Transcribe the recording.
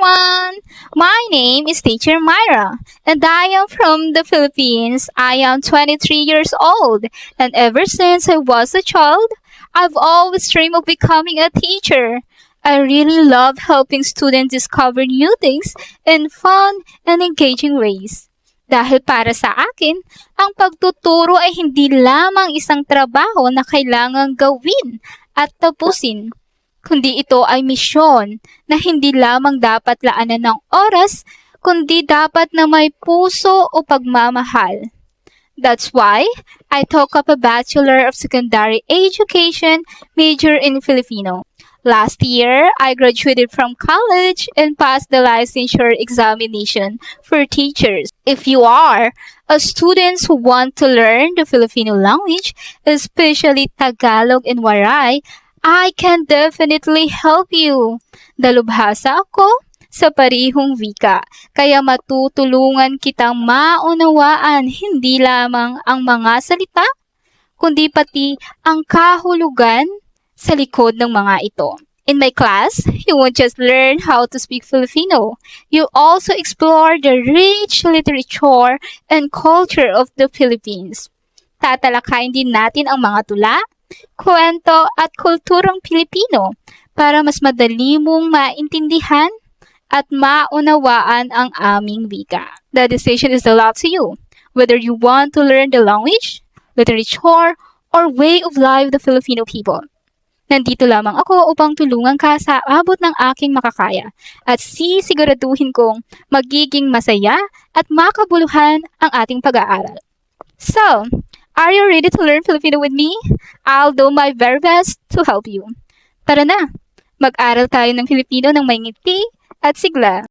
everyone! My name is Teacher Myra, and I am from the Philippines. I am 23 years old, and ever since I was a child, I've always dreamed of becoming a teacher. I really love helping students discover new things in fun and engaging ways. Dahil para sa akin, ang pagtuturo ay hindi lamang isang trabaho na kailangang gawin at tapusin, kundi ito ay misyon na hindi lamang dapat laanan ng oras, kundi dapat na may puso o pagmamahal. That's why I took up a Bachelor of Secondary Education major in Filipino. Last year, I graduated from college and passed the licensure examination for teachers. If you are a student who want to learn the Filipino language, especially Tagalog and Waray, I can definitely help you. Dalubhasa ako sa parihong wika, kaya matutulungan kitang maunawaan hindi lamang ang mga salita, kundi pati ang kahulugan sa likod ng mga ito. In my class, you won't just learn how to speak Filipino. You also explore the rich literature and culture of the Philippines. Tatalakayin din natin ang mga tula, kwento at kulturang Pilipino para mas madali mong maintindihan at maunawaan ang aming wika. The decision is up to you, whether you want to learn the language, literature, or way of life of the Filipino people. Nandito lamang ako upang tulungan ka sa abot ng aking makakaya at sisiguraduhin kong magiging masaya at makabuluhan ang ating pag-aaral. So, are you ready to learn Filipino with me? I'll do my very best to help you. Tara na, mag-aral tayo ng Filipino ng may ngiti at sigla.